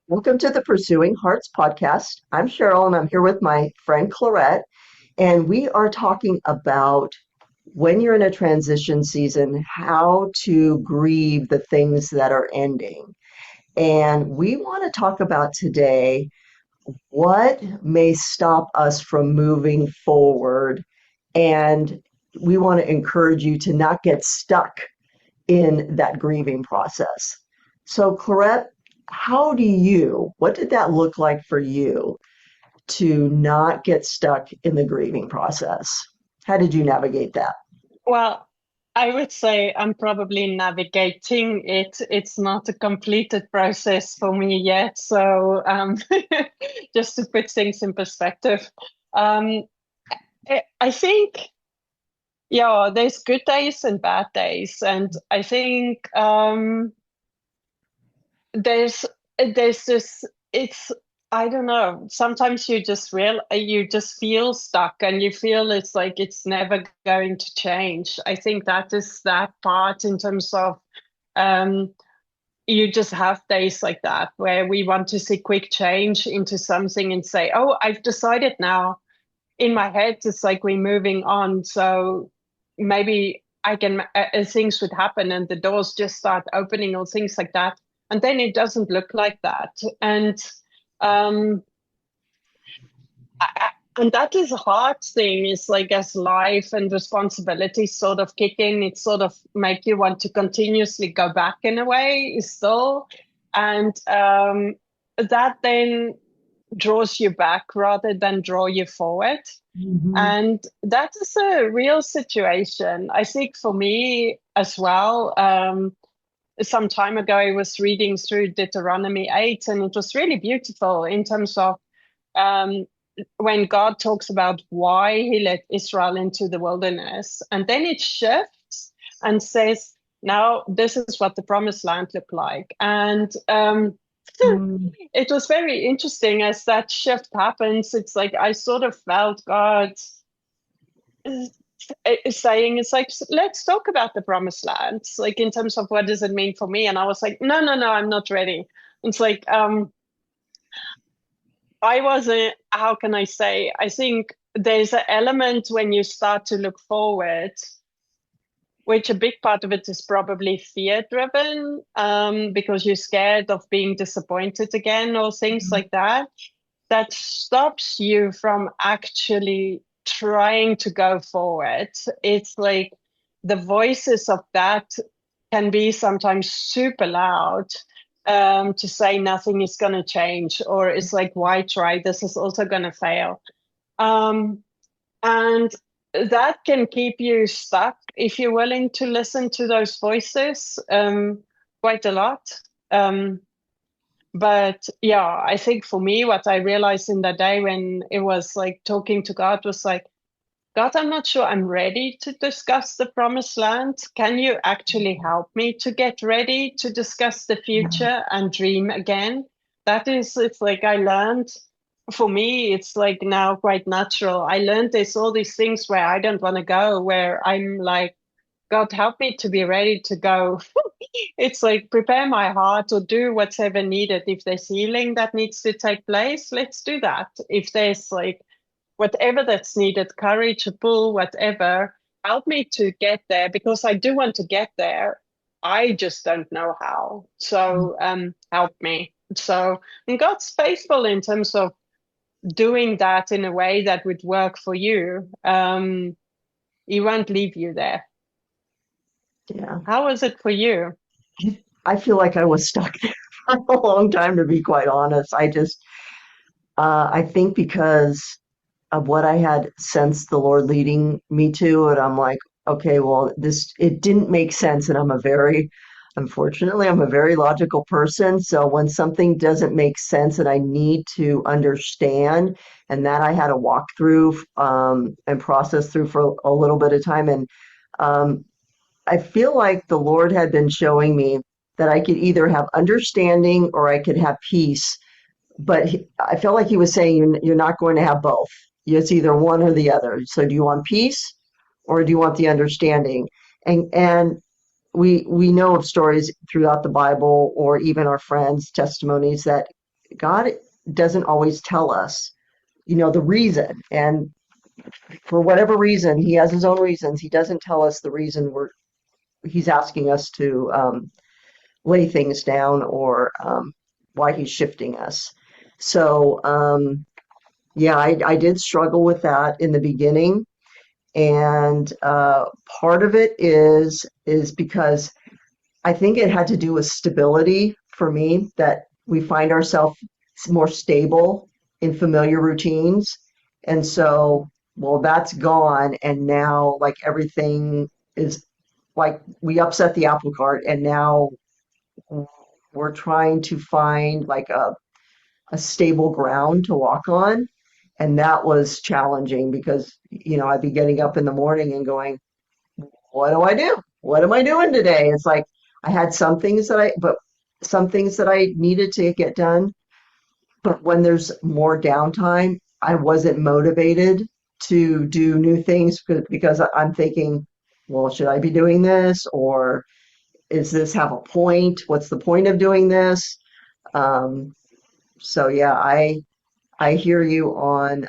Welcome to the Pursuing Hearts podcast. I'm Cheryl and I'm here with my friend Clarette, and we are talking about when you're in a transition season, how to grieve the things that are ending. And we want to talk about today what may stop us from moving forward. And we want to encourage you to not get stuck in that grieving process. So, Clarette, what did that look like for you to not get stuck in the grieving process? How did you navigate that? Well, I would say I'm probably navigating it. It's not a completed process for me yet. So, just to put things in perspective, um, I think, yeah, there's good days and bad days, and I think there's there's this. It's I don't know. Sometimes you just feel stuck, and you feel it's like it's never going to change. I think that is that part in terms of um, you just have days like that where we want to see quick change into something and say, "Oh, I've decided now." In my head, it's like we're moving on, so maybe I can things would happen and the doors just start opening or things like that, and then it doesn't look like that. Um, and that is a hard thing. It's like as life and responsibilities sort of kick in, it sort of make you want to continuously go back in a way still. And that then draws you back rather than draw you forward. Mhm. And that is a real situation. I think for me as well, some time ago, I was reading through Deuteronomy 8, and it was really beautiful in terms of um, when God talks about why he led Israel into the wilderness. And then it shifts and says, now this is what the promised land looked like. And Mm. it was very interesting as that shift happens. It's like I sort of felt God is saying, it's like, let's talk about the promised land. It's like in terms of what does it mean for me? And I was like, no, no, no, I'm not ready. It's like, I wasn't, how can I say? I think there's an element when you start to look forward, which a big part of it is probably fear driven, because you're scared of being disappointed again or things like that. That stops you from actually trying to go forward. It's like the voices of that can be sometimes super loud, to say nothing is going to change, or it's like, why try? This is also going to fail. Um, and that can keep you stuck if you're willing to listen to those voices quite a lot. Um, but yeah, I think for me, what I realized in that day when it was like talking to God was like, God, I'm not sure I'm ready to discuss the promised land. Can you actually help me to get ready to discuss the Yeah. future and dream again? It's like I learned, for me, it's like now quite natural. I learned there's all these things where I don't want to go, where I'm like, God, help me to be ready to go. It's like prepare my heart or do whatever needed. If there's healing that needs to take place, let's do that. If there's like whatever that's needed, courage, a pull, whatever, help me to get there because I do want to get there. I just don't know how. So help me. So and God's faithful in terms of doing that in a way that would work for you. He won't leave you there. Yeah. How was it for you? I feel like I was stuck there for a long time, to be quite honest. I think because of what I had sensed the Lord leading me to, and I'm like, okay, well, it didn't make sense. And unfortunately, I'm a very logical person. So when something doesn't make sense and I need to understand, and that I had to walk through and process through for a little bit of time. And um, I feel like the Lord had been showing me that I could either have understanding or I could have peace, but I felt like he was saying you're not going to have both. It's either one or the other. So do you want peace or do you want the understanding? And we know of stories throughout the Bible or even our friends' testimonies that God doesn't always tell us, the reason. And for whatever reason, he has his own reasons. He doesn't tell us the reason he's asking us to lay things down, or why he's shifting us. So, yeah, I did struggle with that in the beginning. And part of it is because I think it had to do with stability for me, that we find ourselves more stable in familiar routines. And so, well, that's gone. And now, like, everything is like we upset the apple cart, and now we're trying to find like a stable ground to walk on. And that was challenging because, I'd be getting up in the morning and going, what do I do? What am I doing today? It's like I had some things that I needed to get done. But when there's more downtime, I wasn't motivated to do new things because I'm thinking, well, should I be doing this? Or is this have a point? What's the point of doing this? Um, so yeah, I hear you on,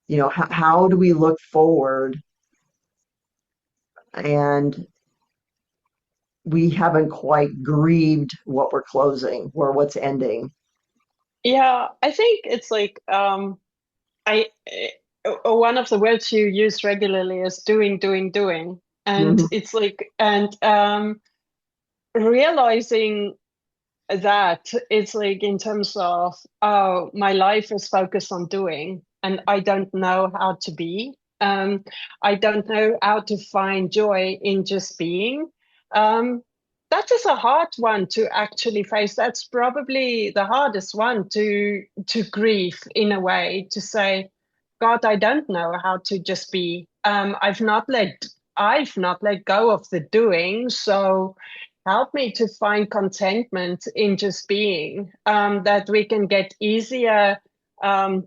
how do we look forward, and we haven't quite grieved what we're closing or what's ending. Yeah, I think it's like I one of the words you use regularly is doing, doing, doing. And Hmm. it's like, and realizing that it's like in terms of, oh, my life is focused on doing, and I don't know how to be. I don't know how to find joy in just being. Um, that is a hard one to actually face. That's probably the hardest one to grieve in a way, to say, God, I don't know how to just be. I've not let go of the doing, so help me to find contentment in just being, that we can get easier. Um,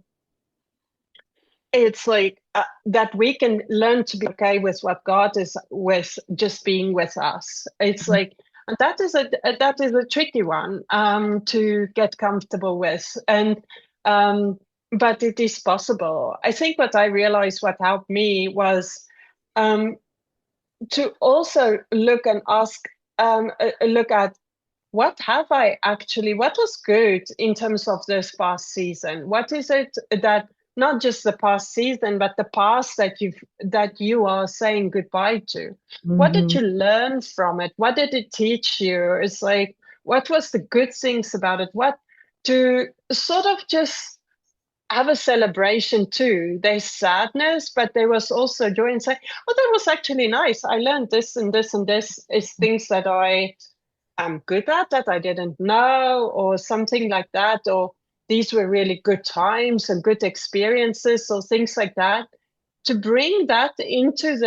it's like that we can learn to be okay with what God is with just being with us. It's like, and that is a tricky one, to get comfortable with, and but it is possible. I think what I realized, what helped me was, um, to also look and ask, look at what was good in terms of this past season? What is it that, not just the past season, but the past that you are saying goodbye to? What did Hmm. you learn from it? What did it teach you? It's like, what was the good things about it? What to sort of just have a celebration too. There's sadness, but there was also joy, and say, oh, that was actually nice. I learned this and this and this is things that I am good at that I didn't know, or something like that, or these were really good times and good experiences, or things like that. To bring that into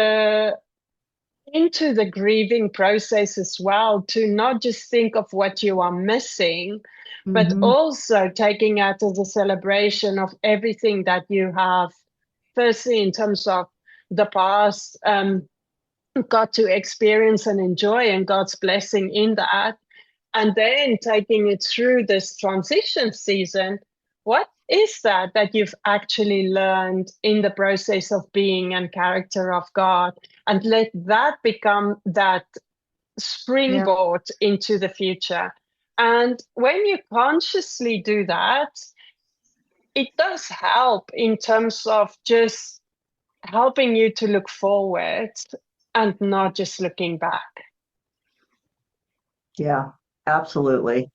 the grieving process as well, to not just think of what you are missing, but Hmm. also taking it as a celebration of everything that you have, firstly, in terms of the past, got to experience and enjoy, and God's blessing in that. And then taking it through this transition season, what is that you've actually learned in the process of being and character of God? And let that become that Yeah. springboard into the future. And when you consciously do that, it does help in terms of just helping you to look forward and not just looking back. Yeah, absolutely.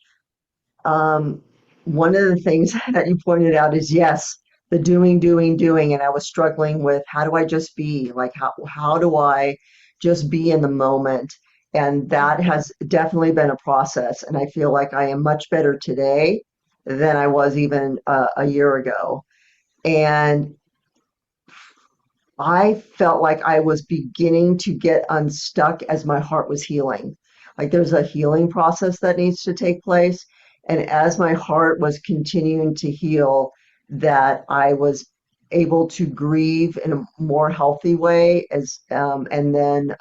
Um, One of the things that you pointed out is, yes, the doing, doing, doing. And I was struggling with, how do I just be? Like, how do I just be in the moment? And that has definitely been a process. And I feel like I am much better today than I was even a year ago. And I felt like I was beginning to get unstuck as my heart was healing. Like, there's a healing process that needs to take place. And as my heart was continuing to heal, that I was able to grieve in a more healthy way, and then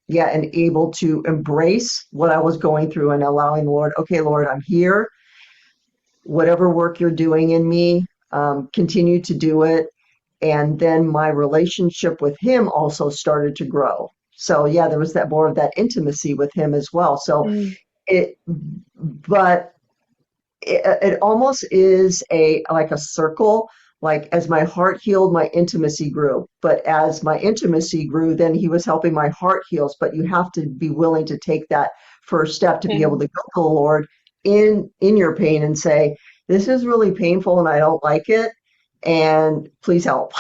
yeah, and able to embrace what I was going through, and allowing the Lord, okay, Lord, I'm here. whatever work you're doing in me, continue to do it. And then my relationship with him also started to grow. So yeah, there was that more of that intimacy with him as well. So Mm. it, but it almost is a like a circle. Like as my heart healed, my intimacy grew. But as my intimacy grew, then he was helping my heart heals. But you have to be willing to take that first step to be able Yeah. to go to the Lord in your pain and say, "This is really painful, and I don't like it, and please help."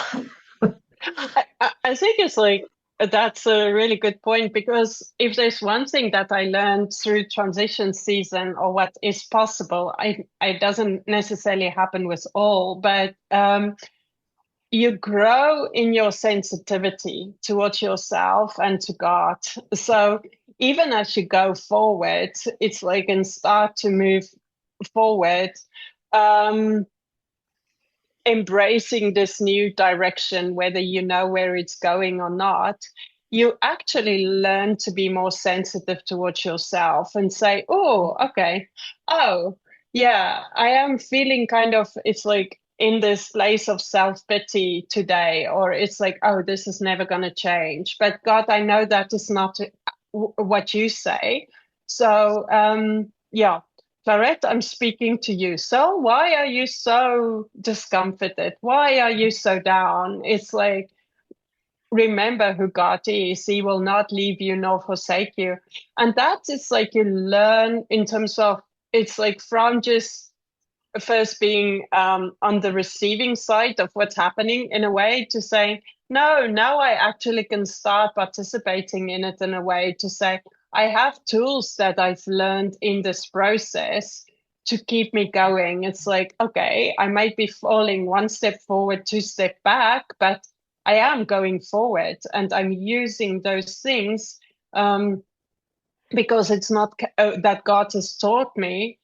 I think it's like that's a really good point because if there's one thing that I learned through transition season or what is possible, it doesn't necessarily happen with all, but you grow in your sensitivity towards yourself and to God. So even as you go forward, it's like and start to move forward. Um, Embracing this new direction, whether you know where it's going or not, you actually learn to be more sensitive towards yourself and say, oh, okay, oh, yeah, I am feeling kind of, it's like in this place of self-pity today, or it's like, oh, this is never going to change. But God, I know that is not what you say. So, yeah, Clarette, I'm speaking to you. So why are you so discomforted? Why are you so down? It's like, remember who God is. He will not leave you nor forsake you. And that is like you learn in terms of, it's like from just first being on the receiving side of what's happening in a way to saying, no, now I actually can start participating in it in a way to say, I have tools that I've learned in this process to keep me going. It's like, okay, I might be falling one step forward, two step back, but I am going forward and I'm using those things because it's not that God has taught me.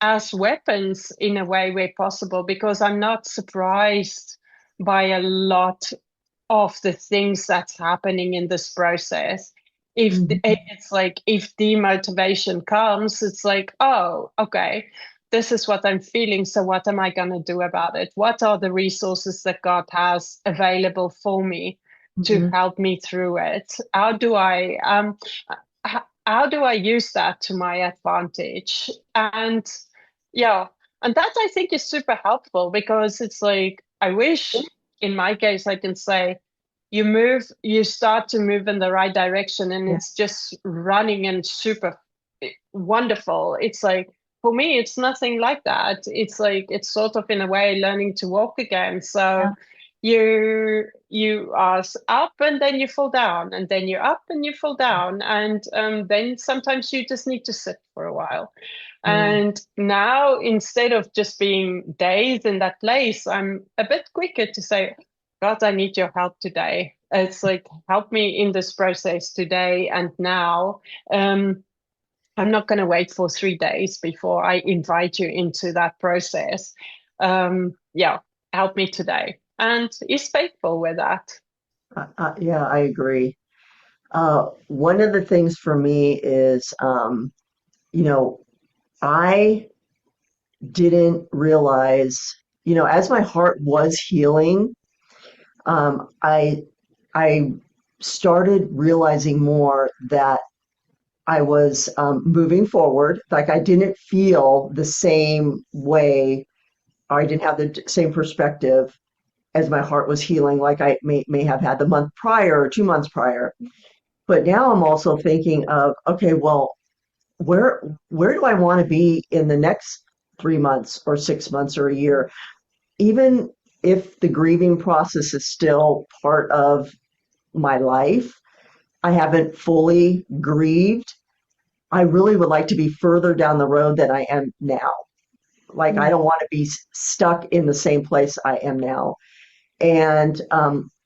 As weapons in a way where possible, because I'm not surprised by a lot of the things that's happening in this process. If Mhm. it's like if demotivation comes, it's like, oh, okay, this is what I'm feeling. So what am I going to do about it? What are the resources that God has available for me to Mhm. help me through it? How do I use that to my advantage? And yeah, and that I think is super helpful because it's like I wish in my case I can say you start to move in the right direction and Yeah. it's just running and super wonderful. It's like for me it's nothing like that. It's like it's sort of in a way learning to walk again. So Yeah. you are up and then you fall down and then you're up and you fall down and then sometimes you just need to sit for a while. Mm. And now instead of just being dazed in that place, I'm a bit quicker to say, God, I need your help today. It's like help me in this process today and now. um, I'm not going to wait for 3 days before I invite you into that process. Yeah, help me today. And he's faithful with that. Yeah, I agree. One of the things for me is, you know, I didn't realize, as my heart was healing, um, I I started realizing more that I was moving forward. Like I didn't feel the same way, or I didn't have the same perspective as my heart was healing, like I may have had the month prior or 2 months prior. But now I'm also thinking of, okay, well, where do I want to be in the next 3 months or 6 months or a year? Even if the grieving process is still part of my life, I haven't fully grieved. I really would like to be further down the road than I am now. Like, I Mm. don't want to be stuck in the same place I am now. And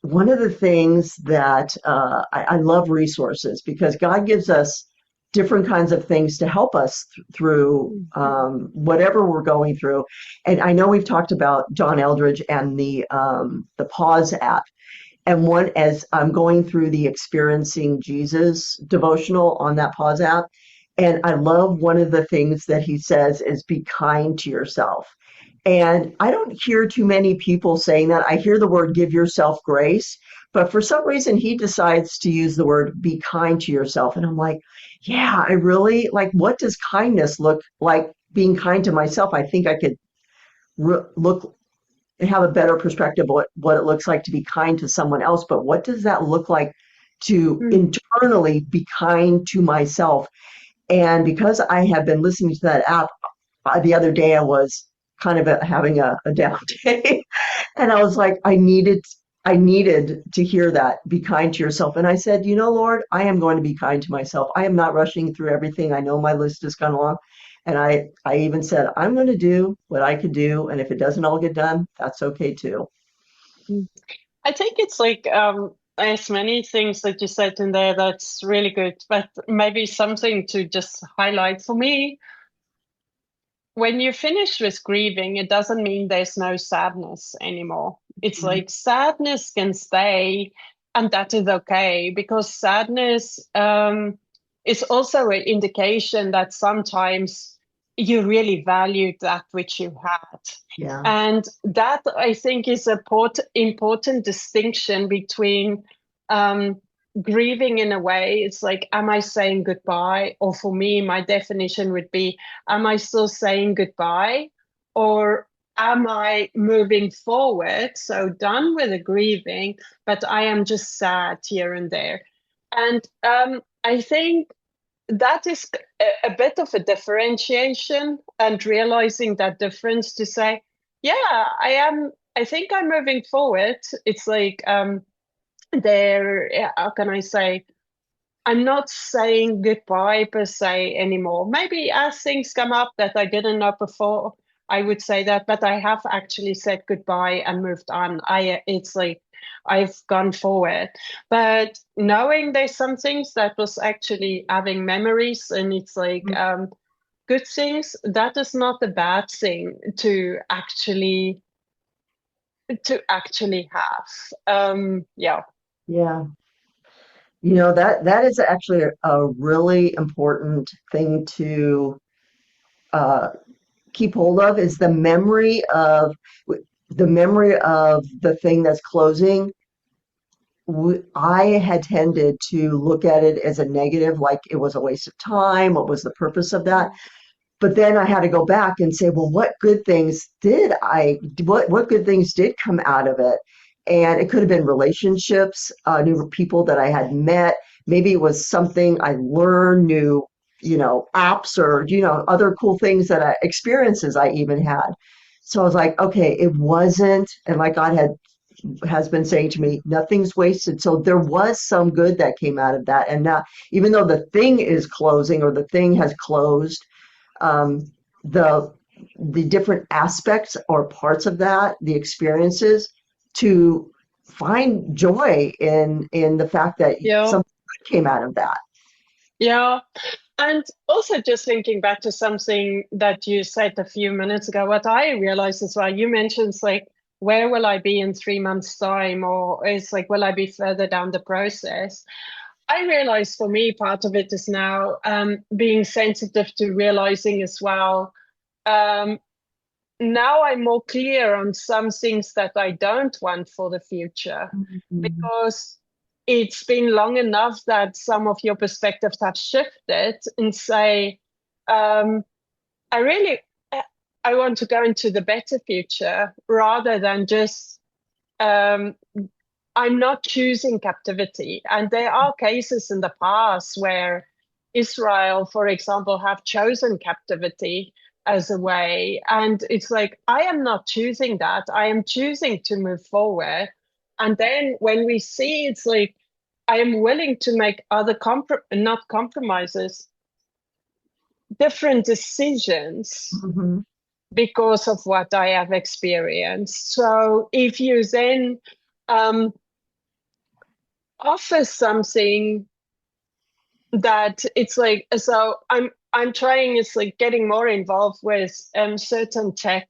one of the things that I love resources because God gives us different kinds of things to help us through whatever we're going through. And I know we've talked about John Eldridge and the Pause app. And one, as I'm going through the Experiencing Jesus devotional on that Pause app, And I love one of the things that he says is be kind to yourself. And I don't hear too many people saying that. I hear the word give yourself grace, but for some reason he decides to use the word be kind to yourself. And I'm like, yeah, I really like, what does kindness look like? Being kind to myself, I think I could look have a better perspective of what it looks like to be kind to someone else. But what does that look like to Mm. internally be kind to myself? And because I have been listening to that app, the other day I was kind of having a down day, and I was like, I needed to hear that. Be kind to yourself. And I said, Lord, I am going to be kind to myself. I am not rushing through everything. I know my list has gone long. And I even said, I'm going to do what I could do. And if it doesn't all get done, that's okay too. Mm. I think it's like as many things that you said in there that's really good, but maybe something to just highlight for me. When you finish with grieving, it doesn't mean there's no sadness anymore. It's Mhm. like sadness can stay, and that is okay because sadness is also an indication that sometimes you really valued that which you had. Yeah. And that I think is a important distinction between um, grieving in a way. It's like, am I saying goodbye? Or for me, my definition would be, am I still saying goodbye? Or am I moving forward? So done with the grieving, but I am just sad here and there. And I think that is a bit of a differentiation and realizing that difference to say, yeah, I think I'm moving forward. It's like how can I say, I'm not saying goodbye per se anymore. Maybe as things come up that I didn't know before, I would say that, but I have actually said goodbye and moved on. It's like I've gone forward. But knowing there's some things that was actually having memories and it's like good things, that is not a bad thing to actually have. Yeah. Yeah. That is actually a really important thing to uh, keep hold of is the memory of the thing that's closing. I had tended to look at it as a negative, like it was a waste of time. What was the purpose of that? But then I had to go back and say, well, what good things did come out of it? And it could have been relationships, new people that I had met. Maybe it was something I learned, new, apps or, other cool things experiences I even had. So I was like, okay, it wasn't, and like God has been saying to me, nothing's wasted. So there was some good that came out of that. And now, even though the thing is closing or the thing has closed, um, the the different aspects or parts of that, the experiences, to find joy in the fact that Yeah. something good came out of that. Yeah. And also just thinking back to something that you said a few minutes ago, what I realized as well, you mentioned it's like, where will I be in 3 months' time? Or it's like, will I be further down the process? I realized for me, part of it is now being sensitive to realizing as well. Um, Now I'm more clear on some things that I don't want for the future Mhm. because it's been long enough that some of your perspectives have shifted and say, um, I really I want to go into the better future rather than just um, I'm not choosing captivity. And there are cases in the past where Israel, for example, have chosen captivity as a way. And it's like, I am not choosing that. I am choosing to move forward. And then when we see, it's like, I am willing to make other not compromises, different decisions Mhm. because of what I have experienced. So if you then um, offer something that it's like, so I'm trying, it's like getting more involved with certain tech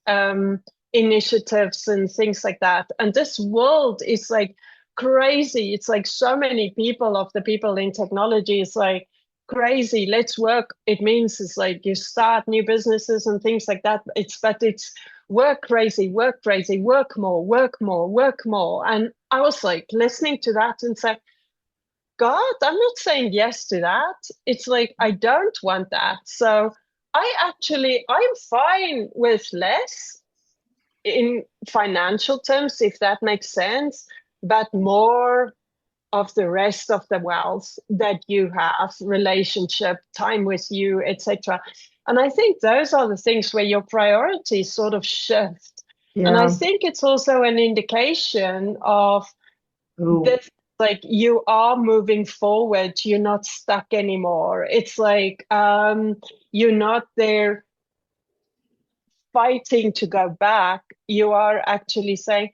um initiatives and things like that, and this world is like crazy. It's like so many people of the people in technology is like crazy, let's work. It means it's like you start new businesses and things like that. But it's work crazy, work crazy, work more, work more, work more. And I was like listening to that and said, God, I'm not saying yes to that. It's like I don't want that. So I'm fine with less in financial terms, if that makes sense, but more of the rest of the wealth that you have, relationship, time with you, etc. And I think those are the things where your priorities sort of shift. And I Yeah. think it's also an indication of Ooh. this, like you are moving forward, you're not stuck anymore. It's like you're not there fighting to go back, you are actually saying,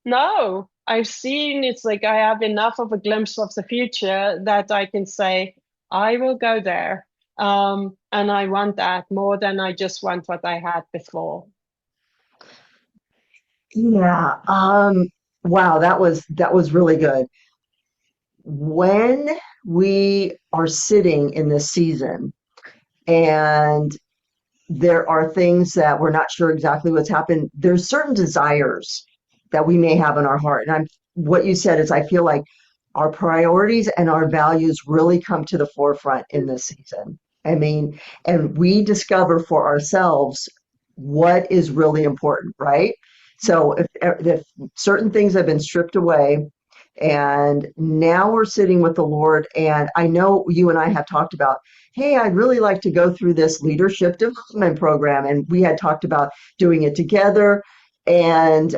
no, I've seen it's like I have enough of a glimpse of the future that I can say, I will go there. And I want that more than I just want what I had before. Yeah. Wow, that was really good. When we are sitting in this season and there are things that we're not sure exactly what's happened, there's certain desires that we may have in our heart. And what you said is I feel like our priorities and our values really come to the forefront in this season. I mean, and we discover for ourselves what is really important, right? So if certain things have been stripped away and now we're sitting with the Lord, and I know you and I have talked about, hey, I'd really like to go through this leadership development program. And we had talked about doing it together. And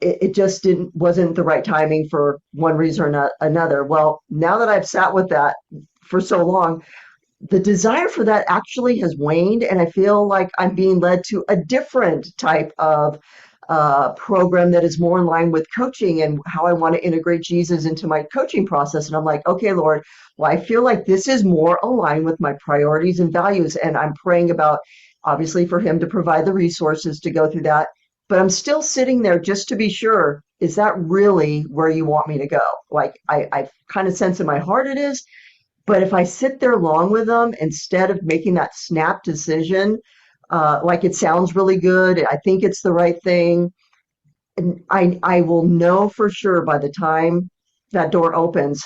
it just wasn't the right timing for one reason or not another. Well, now that I've sat with that for so long, the desire for that actually has waned, and I feel like I'm being led to a different type of program that is more in line with coaching and how I want to integrate Jesus into my coaching process. And I'm like, okay, Lord, well, I feel like this is more aligned with my priorities and values, and I'm praying about obviously for Him to provide the resources to go through that. But I'm still sitting there just to be sure, is that really where you want me to go? Like I kind of sense in my heart it is, but if I sit there long with them instead of making that snap decision, like it sounds really good, I think it's the right thing, and I will know for sure by the time that door opens,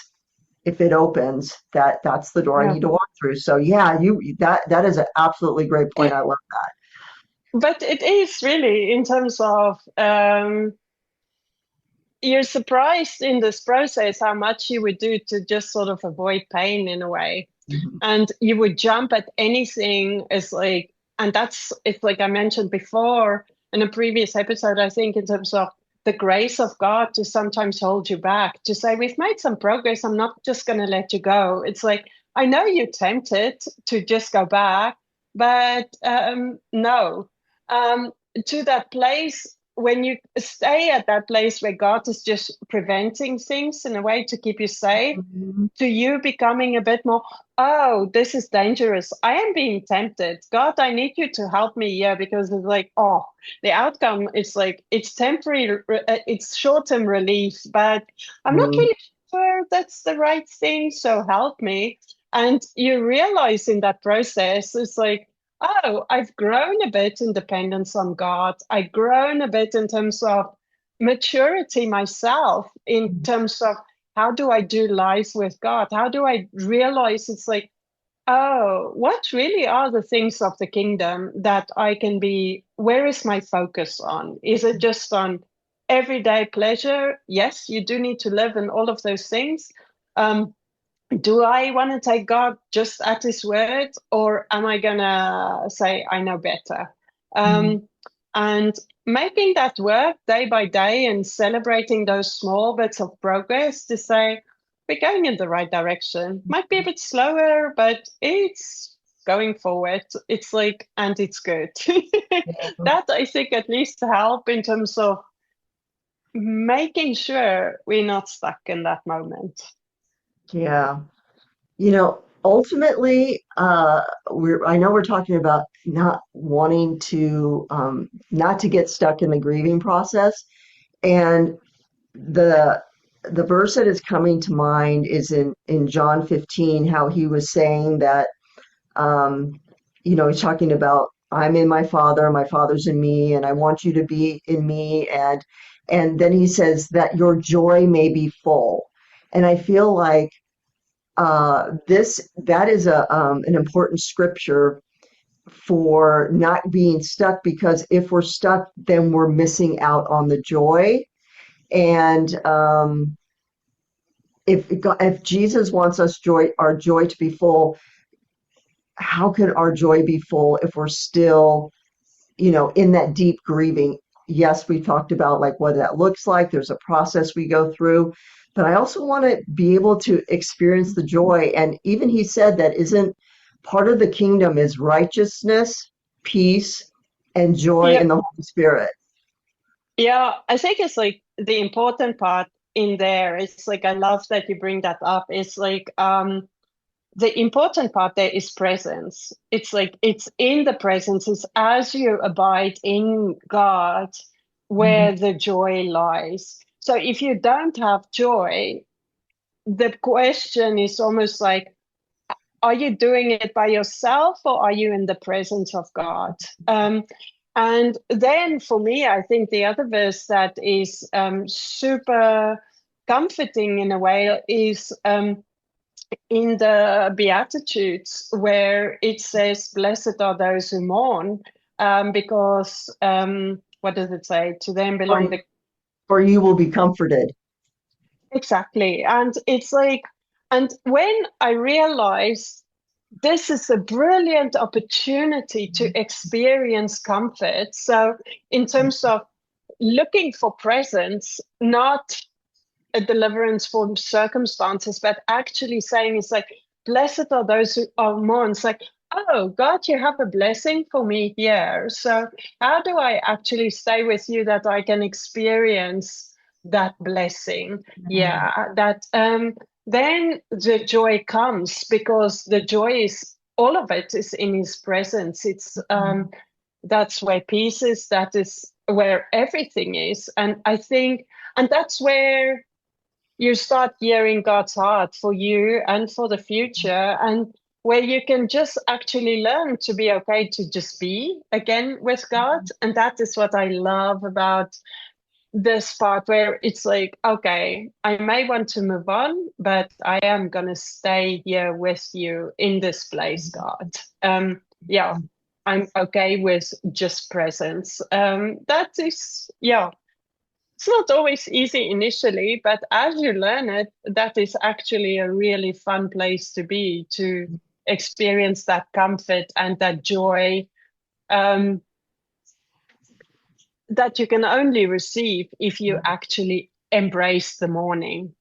if it opens, that that's the door I Yeah. need to walk through. So yeah, that is an absolutely great point. I love that. But it is really in terms of you're surprised in this process how much you would do to just sort of avoid pain in a way. Mhm. And you would jump at anything as like, and that's it's like I mentioned before in a previous episode, I think in terms of the grace of God to sometimes hold you back, to say, we've made some progress, I'm not just going to let you go. It's like, I know you're tempted to just go back, but no. Um, to that place, when you stay at that place where God is just preventing things in a way to keep you safe, Mhm. to you becoming a bit more, oh, this is dangerous. I am being tempted. God, I need you to help me here because it's like, oh, the outcome is like, it's temporary, it's short term relief, but I'm not Mhm. really sure that's the right thing. So help me. And you realize in that process, it's like, oh, I've grown a bit in dependence on God. I've grown a bit in terms of maturity myself, in terms of how do I do life with God? How do I realize it's like, oh, what really are the things of the kingdom that I can be? Where is my focus on? Is it just on everyday pleasure? Yes, you do need to live in all of those things. Um, do I want to take God just at his word, or am I going to say, I know better? Mhm. Um, and making that work day by day and celebrating those small bits of progress to say, we're going in the right direction. Might be a bit slower, but it's going forward. It's like, and it's good. That I think at least help in terms of making sure we're not stuck in that moment. Yeah. Ultimately, I know we're talking about not wanting to, not to get stuck in the grieving process. And the the verse that is coming to mind is in John 15, how he was saying that, um, he's talking about, I'm in my father's in me, and I want you to be in me. And then he says that your joy may be full. And I feel like that is an important scripture for not being stuck, because if we're stuck, then we're missing out on the joy. And if Jesus wants our joy to be full, how can our joy be full if we're still, in that deep grieving? Yes, we talked about like what that looks like. There's a process we go through, but I also want to be able to experience the joy. And even he said that isn't part of the kingdom is righteousness, peace, and joy Yeah, in the Holy Spirit. yeah. I think it's like the important part in there. It's like I love that you bring that up. It's like the important part there is presence. It's like it's in the presence. It's as you abide in God Mhm. where the joy lies. So if you don't have joy, the question is almost like, are you doing it by yourself or are you in the presence of God? And then for me, I think the other verse that is super comforting in a way is in the Beatitudes, where it says, "Blessed are those who mourn," because what does it say? To them belong For, the for you will be comforted. exactly, and it's like, and when I realized this is a brilliant opportunity to experience comfort. So, in terms of looking for presence, not a deliverance from circumstances, but actually saying it's like, blessed are those who are mourn. It's like, oh, God, you have a blessing for me here. So, how do I actually stay with you that I can experience that blessing? Yeah, that then the joy comes because the joy is all of it is in his presence. It's that's where peace is, that is where everything is. And I think, and that's where you start hearing God's heart for you and for the future, and where you can just actually learn to be okay to just be again with God. And that is what I love about this part where it's like, okay, I may want to move on, but I am going to stay here with you in this place, God. Yeah, I'm okay with just presence. That is, yeah, it's not always easy initially, but as you learn it, that is actually a really fun place to be, to experience that comfort and that joy um, that you can only receive if you actually embrace the morning.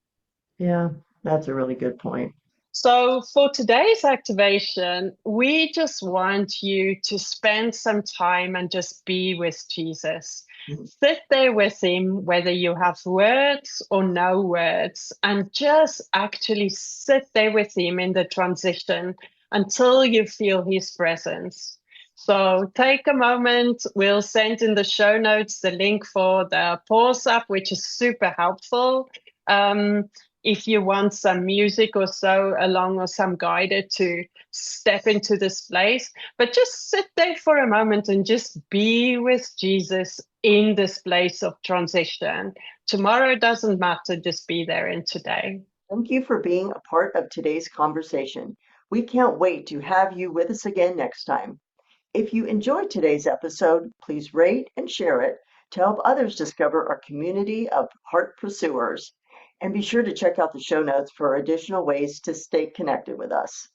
Yeah, that's a really good point. So, for today's activation, we just want you to spend some time and just be with Jesus. Sit there with him, whether you have words or no words, and just actually sit there with him in the transition until you feel his presence. So, take a moment. We'll send in the show notes the link for the pause app, which is super helpful. Um, if you want some music or so along or some guided to step into this place, but just sit there for a moment and just be with Jesus in this place of transition. Tomorrow doesn't matter, just be there in today. Thank you for being a part of today's conversation. We can't wait to have you with us again next time. If you enjoyed today's episode, please rate and share it to help others discover our community of heart pursuers. And be sure to check out the show notes for additional ways to stay connected with us.